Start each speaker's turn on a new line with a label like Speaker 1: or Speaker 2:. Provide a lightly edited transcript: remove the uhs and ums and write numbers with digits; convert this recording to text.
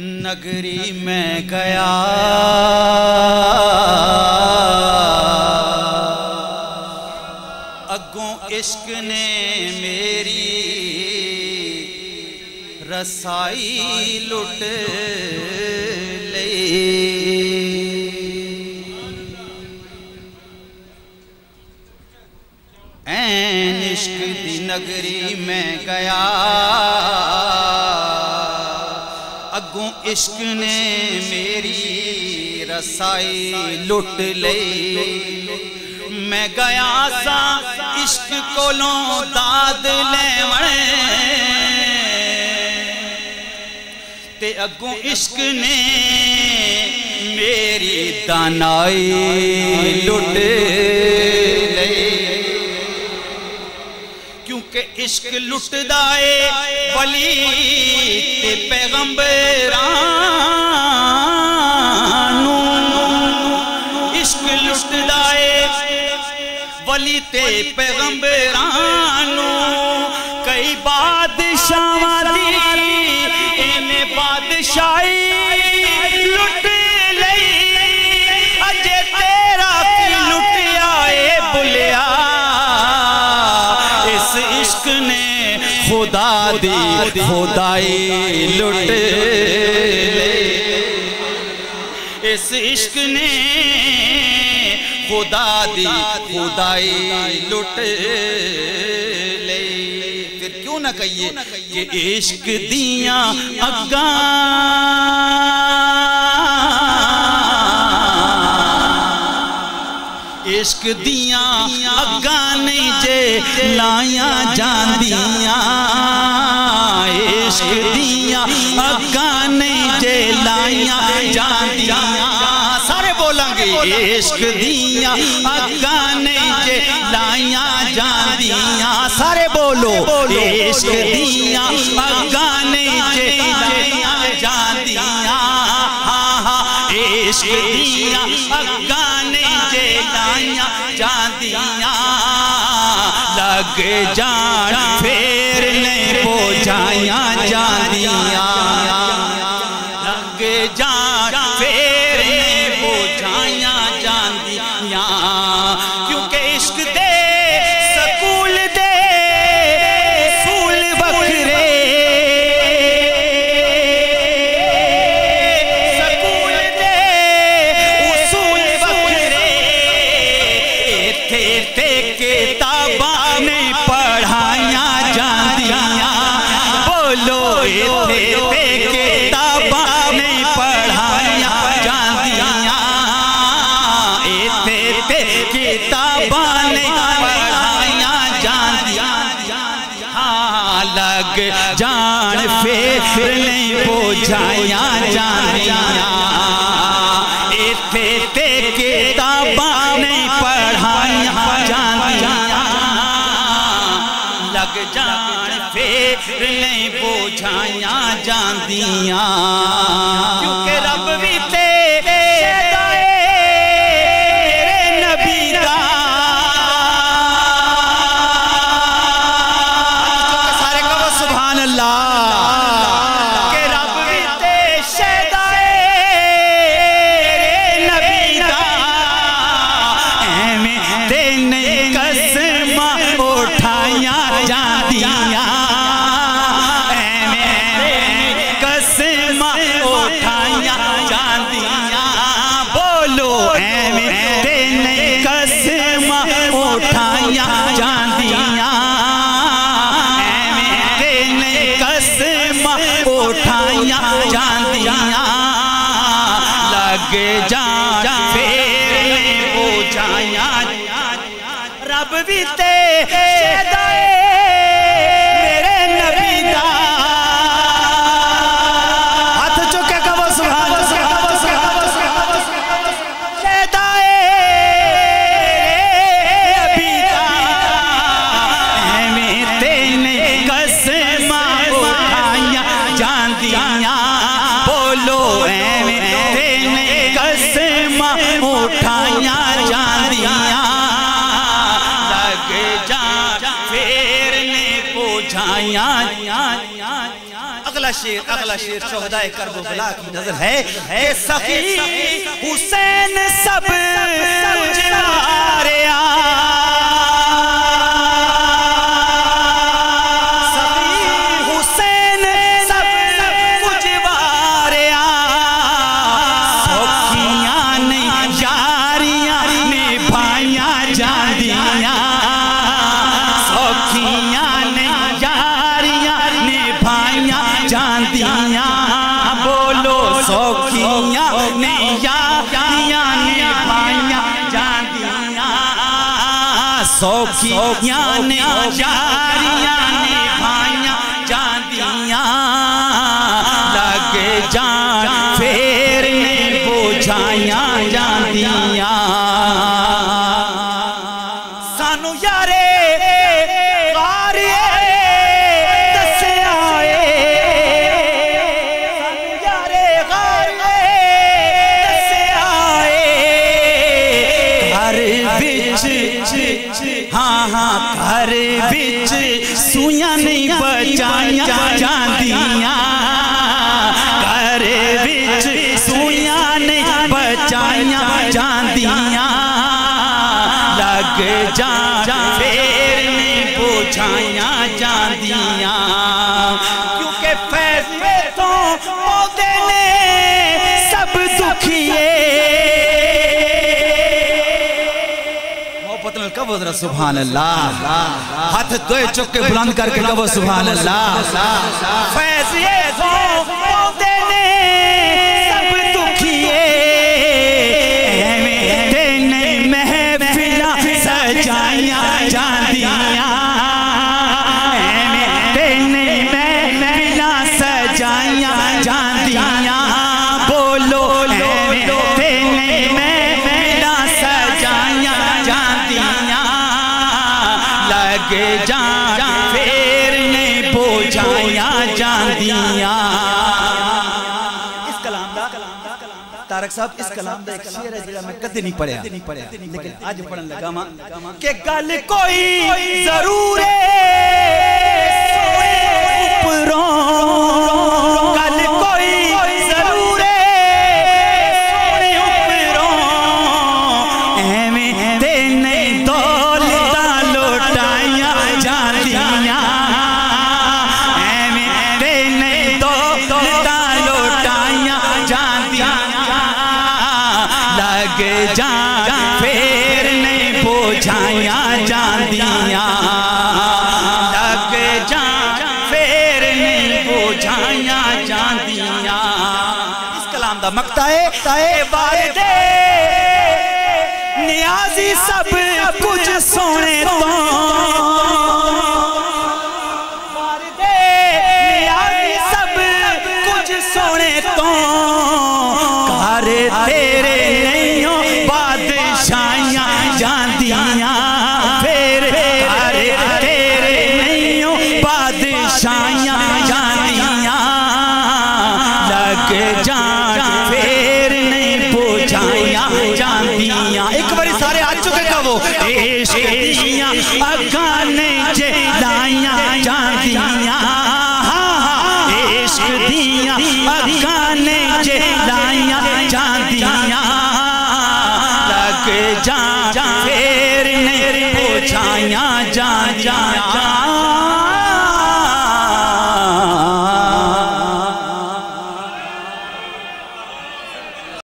Speaker 1: نگری میں گیا اگوں عشق نے میری رسائی لٹ لئی این عشق دی نگری میں گیا اگوں عشق نے میری رسائی لٹ لئی میں گیا سا عشق کولوں داد لیون تے اگوں عشق نے میری دانائی لٹ لئی کیونکہ عشق لٹ دائے ولی تے پیغمبرانو عشق لٹ دائے ولی تے پیغمبرانو کئی بادشاہ دی انہیں بادشاہی لٹ لئی اجے تیرا کی لٹ آئے بلیا اس عشق نے خدا دی خدائی لٹ لئی اس عشق نے خدا دی خدائی لٹ لئی پھر کیوں نہ کہیے کہ عشق دیاں اگاں عشق دیاں اگاں نہیں جے لائیاں جاندیاں عشق دیاں اگاں نہیں جے لائیاں جاندیاں سارے بولیں گے عشق دیاں اگاں نہیں جے لائیاں جاندیاں سارے بولو عشق دیاں اگاں نہیں جے لائیاں جاندیاں عشق دیاں اگاں نہیں جے لائیاں جاندیاں لگ جان پھر نہیں بوجھائیاں جاندیاں لگ جان پھر نہیں بوجھائیاں جاندیاں کیونکہ عشق دے سکول دے اصول بکھرے سکول دے اصول بکھرے ایتھے تے کتاباں میں پڑھائیاں جاندیاں بولو ایتھے تے کتاباں میں پڑھائیاں جاندیاں ایتھے تے کتاباں میں پڑھائیاں جاندیاں ہاں لگ جان پھر نہیں بوجھائیاں جاندیاں ایتھے تے کتاباں میں پڑھائیاں جاندیاں لگ جان پھر نہیں بوجھائیاں جاندیاں کیونکہ رب بھی تے شہدائے میرے نبی دا سارے کہو سبحان اللہ کہ رب بھی تے شہدائے میرے نبی دا ایویں تے نہیں قسماں اٹھائیاں جاندیاں قسماں اٹھائیاں جاندیاں بولو ایویں تے نہیں قسماں اٹھائیاں جاندیاں ایویں تے نہیں قسماں اٹھائیاں جاندیاں لگ جان پھر نہیں بوجھائیاں رب بھی تے شہدائے میرے نبی دا ہاتھ چکے کہو سبحان اللہ شہدائے نبی دا ایویں تے نہیں قسماں اٹھائیاں جاندیاں جاندیاں بولو ایویں قسم اٹھائیاں جاندیاں لگ جان پھیرنے بجھائیاں اگلا شیر شہدائے کرب و بلا کی نظر ہے کہ سخی حسین سب جواریا سخی حسین سب جواریا سوکھیاں نے یاریاں نبھائیاں جاندیاں سوکھیاں نے یاریاں نبھائیاں جاندیاں بولو سوکھیاں نے یاریاں نبھائیاں جاندیاں سوکھیاں نے یاریاں نبھائیاں جاندیاں لگ جان پھیرنے بجھائیاں جاندیاں سانو یارے گھر بچ سویاں نہیں بچائیاں جاندیاں گھر بچ سویاں نہیں بچائیاں جاندیاں لگ جان پھیرنے بجھائیاں جاندیاں کیونکہ فیض میں تو موتے نے سب دکھیے سبحان اللہ ہاتھ دوئے چکے بلند کر کے کہو سبحان اللہ فیض یہ تو دینے سب دکھیے دینے محفلہ سجائیاں جاندیاں دینے محفلہ سجائیاں جاندیاں بولو دینے محفلہ سجائیاں جاندیاں لگ جان پھیرنے بجھائیاں جاندیاں اس کلام دا تارک صاحب اس کلام دا ایک شعر ہے جڑا میں کدی نہیں پڑھیا لیکن آج پڑھن لگا ماں کہ گل کوئی ضرور ہے اوپروں گل کوئی ضرور ہے اوپروں ایویں دینے دولتاں لوٹائیاں جاندیاں ایویں دینے دولتاں لوٹائیاں جاندیاں لگ جان پھیرنے بجھائیاں جاندیاں لگ جان پھیرنے بجھائیاں جاندیاں اس کلام دا مقطع ہے والد نیازی سب کچھ سونے تو والد نیازی سب کچھ سونے تو گھر تیرے نہیں ہو بادشاہیاں جاندیاں پھر گھر تیرے نہیں ہو بادشاہیاں جاندیاں لگ جان پھیرنے بجھائیاں جاندیاں ایک باری سارے آ چکے کا وہ عشق دیاں اگانے جلائیاں جاندیاں عشق دیاں اگانے جلائیاں جاندیاں